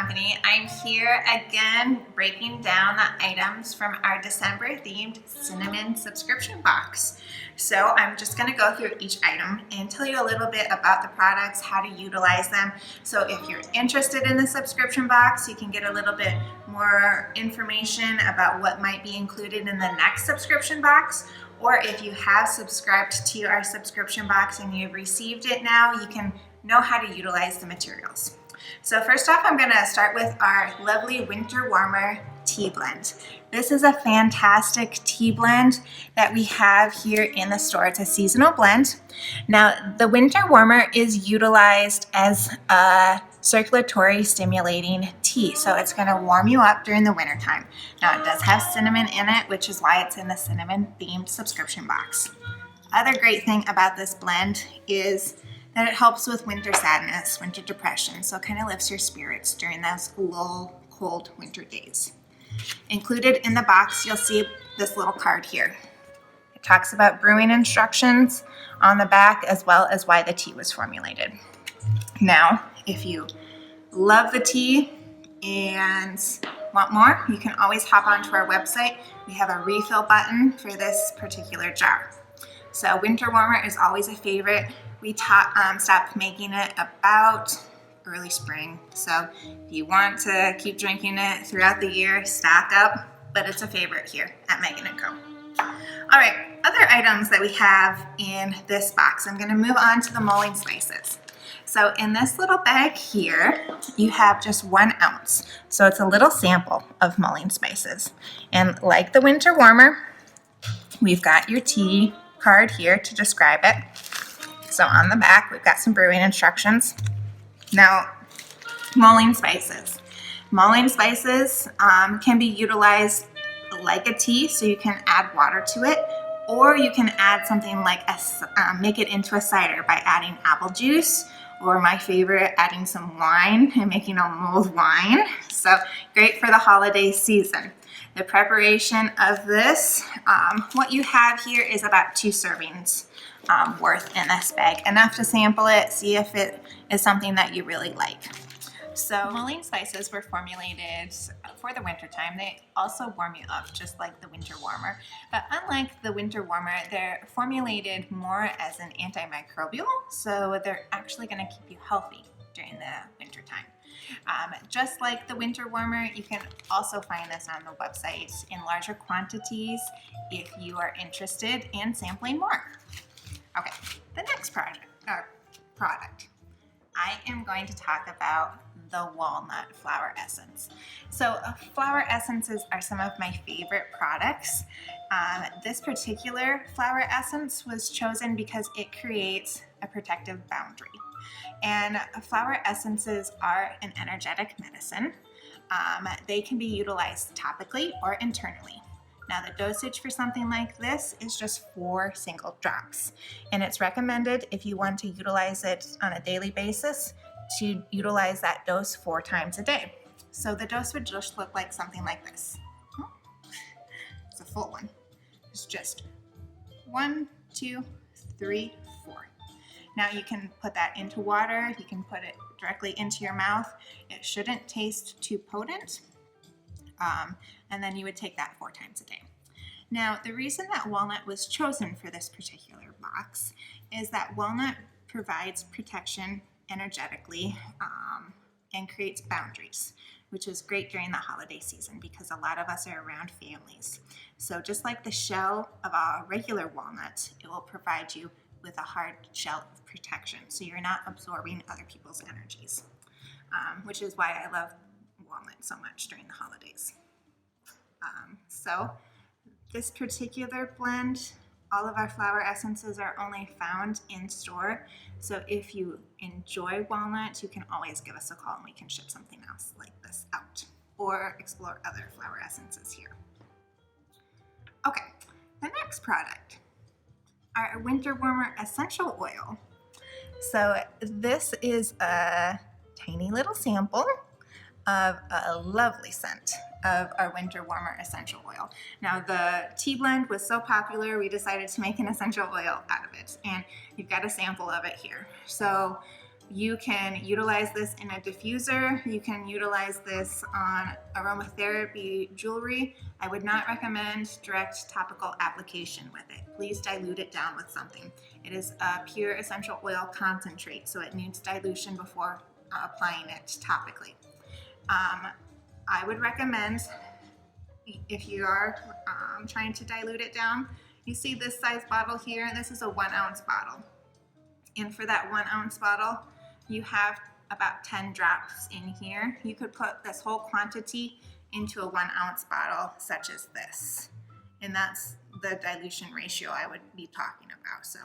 Company. I'm here again breaking down the items from our December themed cinnamon subscription box. So I'm just going to go through each item and tell you a little bit about the products, how to utilize them. So if you're interested in the subscription box, you can get a little bit more information about what might be included in the next subscription box. Or if you have subscribed to our subscription box and you've received it now, you can know how to utilize the materials. So first off, I'm going to start with our lovely winter warmer tea blend. This is a fantastic tea blend that we have here in the store. It's a seasonal blend. Now, the winter warmer is utilized as a circulatory stimulating tea, so it's going to warm you up during the winter time. Now, it does have cinnamon in it, which is why it's in the cinnamon themed subscription box. Other great thing about this blend is that it helps with winter sadness, winter depression, so it kind of lifts your spirits during those lull, cold winter days. Included in the box, you'll see this little card here. It talks about brewing instructions on the back, as well as why the tea was formulated. Now, if you love the tea and want more, you can always hop onto our website. We have a refill button for this particular jar. So winter warmer is always a favorite. We stopped making it about early spring. So if you want to keep drinking it throughout the year, stock up, but it's a favorite here at Megan & Co. All right, other items that we have in this box. I'm going to move on to the mulling spices. So in this little bag here, you have just 1 ounce. So it's a little sample of mulling spices. And like the winter warmer, we've got your tea card here to describe it. So on the back, we've got some brewing instructions. Now, mulling spices. Mulling spices can be utilized like a tea, so you can add water to it, or you can add something like make it into a cider by adding apple juice, or my favorite, adding some wine and making a mulled wine. So great for the holiday season. The preparation of this, what you have here is about 2 servings worth in this bag. Enough to sample it, see if it is something that you really like. So mulling spices were formulated for the winter time. They also warm you up just like the winter warmer. But unlike the winter warmer, they're formulated more as an antimicrobial, so they're actually going to keep you healthy during the winter time. Just like the winter warmer, you can also find this on the website in larger quantities if you are interested in sampling more. Okay, the next product. I am going to talk about the walnut flower essence. So flower essences are some of my favorite products. This particular flower essence was chosen because it creates a protective boundary. And flower essences are an energetic medicine. They can be utilized topically or internally. Now the dosage for something like this is just 4 single drops. And it's recommended if you want to utilize it on a daily basis to utilize that dose 4 times a day. So the dose would just look like something like this. It's a full one. It's just 1, 2, 3, 4. Now you can put that into water, you can put it directly into your mouth. It shouldn't taste too potent. And then you would take that 4 times a day. Now, the reason that walnut was chosen for this particular box is that walnut provides protection energetically and creates boundaries, which is great during the holiday season because a lot of us are around families. So just like the shell of a regular walnut, it will provide you with a hard shell of protection, so you're not absorbing other people's energies, which is why I love walnut so much during the holidays. So this particular blend, all of our flower essences are only found in store. So if you enjoy walnut, you can always give us a call and we can ship something else like this out or explore other flower essences here. Okay, the next product, our winter warmer essential oil. So this is a tiny little sample of a lovely scent of our winter warmer essential oil. Now the tea blend was so popular, we decided to make an essential oil out of it, and you've got a sample of it here. So You can utilize this in a diffuser. You can utilize this on aromatherapy jewelry. I would not recommend direct topical application with it. Please dilute it down with something. It is a pure essential oil concentrate, so it needs dilution before applying it topically. I would recommend, if you are trying to dilute it down, you see this size bottle here, this is a 1 ounce bottle. And for that 1 ounce bottle, you have about 10 drops in here. You could put this whole quantity into a 1 ounce bottle such as this. And that's the dilution ratio I would be talking about. So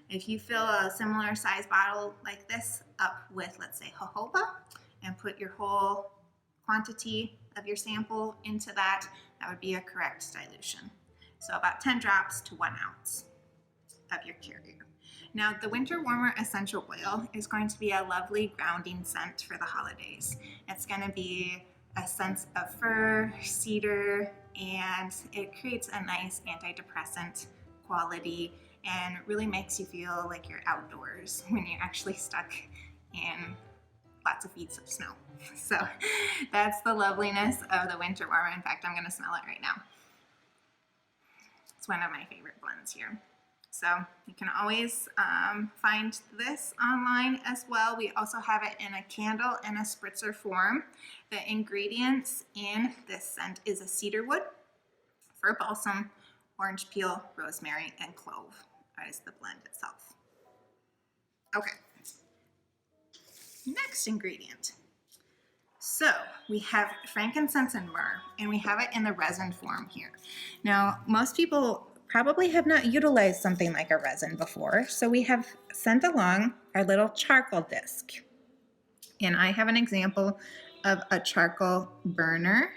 if you fill a similar size bottle like this up with, let's say, jojoba, and put your whole quantity of your sample into that, that would be a correct dilution. So about 10 drops to 1 ounce of your carrier. Now, the Winter Warmer essential oil is going to be a lovely grounding scent for the holidays. It's going to be a sense of fir, cedar, and it creates a nice antidepressant quality and really makes you feel like you're outdoors when you're actually stuck in lots of feet of snow. So that's the loveliness of the Winter Warmer. In fact, I'm going to smell it right now. It's one of my favorite blends here. So you can always find this online as well. We also have it in a candle and a spritzer form. The ingredients in this scent is a cedar wood, fir balsam, orange peel, rosemary, and clove. That is the blend itself. Okay. Next ingredient. So we have frankincense and myrrh, and we have it in the resin form here. Now, most people probably have not utilized something like a resin before, so we have sent along our little charcoal disc. And I have an example of a charcoal burner,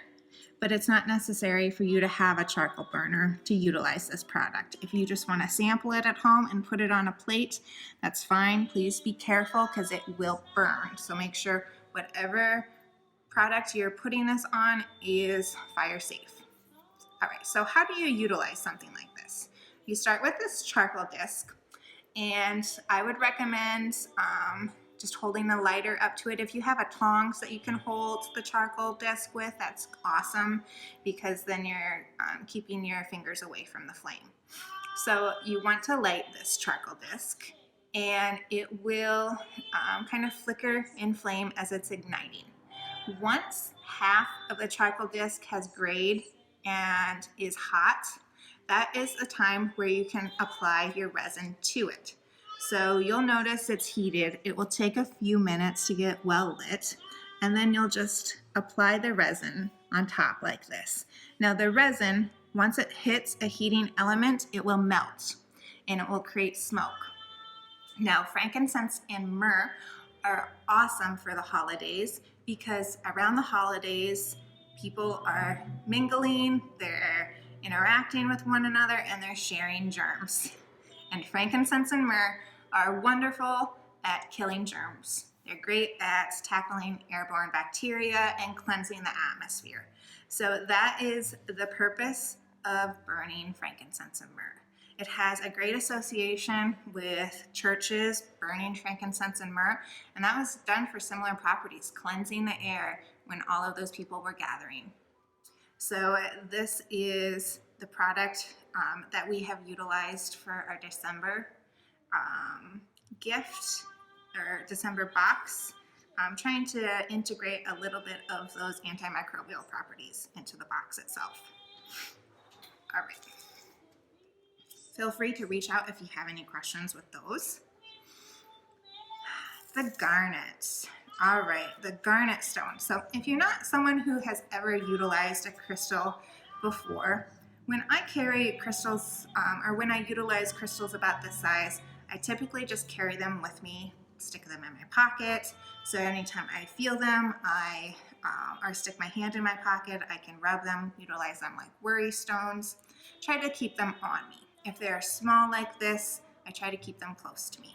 but it's not necessary for you to have a charcoal burner to utilize this product. If you just want to sample it at home and put it on a plate, that's fine. Please be careful because it will burn. So make sure whatever product you're putting this on is fire safe. All right, so how do you utilize something like this? You start with this charcoal disc, and I would recommend just holding the lighter up to it. If you have a tongs that you can hold the charcoal disc with, that's awesome, because then you're keeping your fingers away from the flame. So you want to light this charcoal disc, and it will kind of flicker in flame as it's igniting. Once half of the charcoal disc has grayed and is hot, that is the time where you can apply your resin to it. So you'll notice it's heated. It will take a few minutes to get well lit, and then you'll just apply the resin on top like this. Now the resin, once it hits a heating element, it will melt and it will create smoke. Now, frankincense and myrrh are awesome for the holidays because around the holidays, people are mingling, they're interacting with one another, and they're sharing germs. And frankincense and myrrh are wonderful at killing germs. They're great at tackling airborne bacteria and cleansing the atmosphere. So that is the purpose of burning frankincense and myrrh. It has a great association with churches burning frankincense and myrrh, and that was done for similar properties, cleansing the air when all of those people were gathering. So this is the product that we have utilized for our December gift or December box. I'm trying to integrate a little bit of those antimicrobial properties into the box itself. All right. Feel free to reach out if you have any questions with those. The garnet. All right, the garnet stone. So if you're not someone who has ever utilized a crystal before, when I carry crystals or when I utilize crystals about this size, I typically just carry them with me, stick them in my pocket. So anytime I feel them, or stick my hand in my pocket, I can rub them, utilize them like worry stones. Try to keep them on me. If they're small like this, I try to keep them close to me.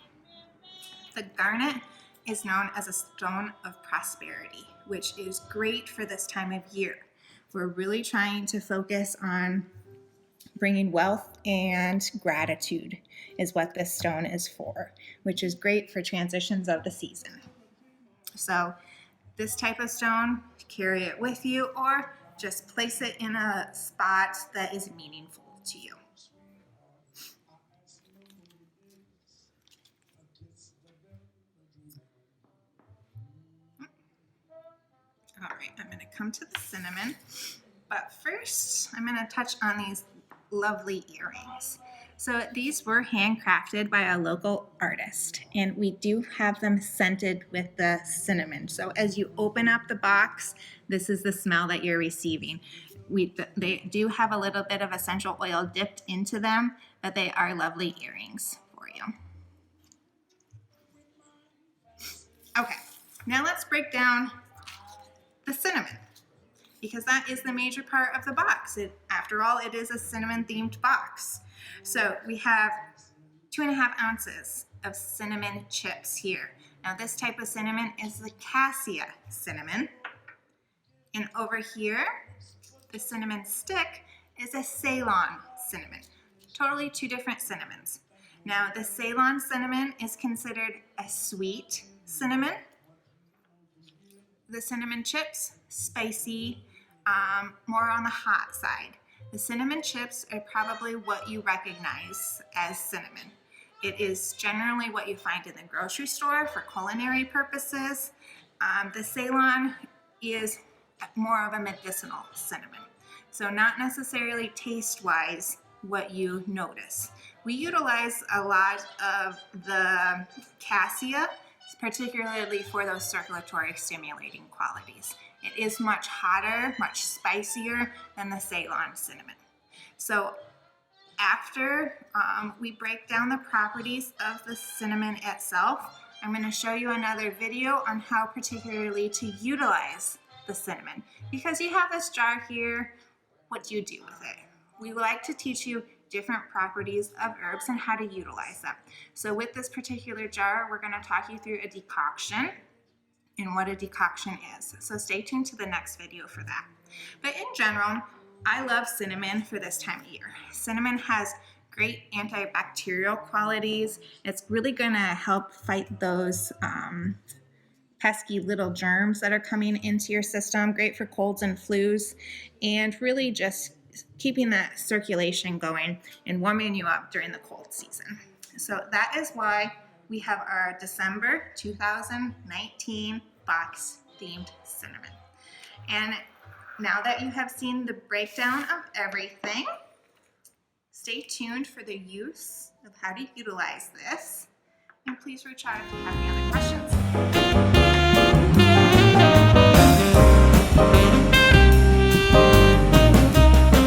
The garnet is known as a stone of prosperity, which is great for this time of year. We're really trying to focus on bringing wealth and gratitude is what this stone is for, which is great for transitions of the season. So this type of stone, carry it with you or just place it in a spot that is meaningful to you. All right, I'm going to come to the cinnamon, but first I'm going to touch on these lovely earrings. So these were handcrafted by a local artist, and we do have them scented with the cinnamon. So as you open up the box, this is the smell that you're receiving. They do have a little bit of essential oil dipped into them, but they are lovely earrings for you. Okay, now let's break down the cinnamon, because that is the major part of the box. After all, it is a cinnamon themed box. So we have 2.5 ounces of cinnamon chips here. Now this type of cinnamon is the cassia cinnamon. And over here, the cinnamon stick is a Ceylon cinnamon. Totally two different cinnamons. Now the Ceylon cinnamon is considered a sweet cinnamon. The cinnamon chips, spicy, more on the hot side. The cinnamon chips are probably what you recognize as cinnamon. It is generally what you find in the grocery store for culinary purposes. The Ceylon is more of a medicinal cinnamon. So not necessarily taste-wise what you notice. We utilize a lot of the cassia, particularly for those circulatory stimulating qualities. It is much hotter, much spicier than the Ceylon cinnamon. So after we break down the properties of the cinnamon itself, I'm going to show you another video on how particularly to utilize the cinnamon. Because you have this jar here, what do you do with it? We like to teach you different properties of herbs and how to utilize them. So with this particular jar, we're going to talk you through a decoction and what a decoction is. So stay tuned to the next video for that. But in general, I love cinnamon for this time of year. Cinnamon has great antibacterial qualities. It's really going to help fight those pesky little germs that are coming into your system. Great for colds and flus, and really just keeping that circulation going and warming you up during the cold season. So that is why we have our December 2019 box themed cinnamon. And now that you have seen the breakdown of everything, stay tuned for the use of how to utilize this. And please reach out if you have any other questions.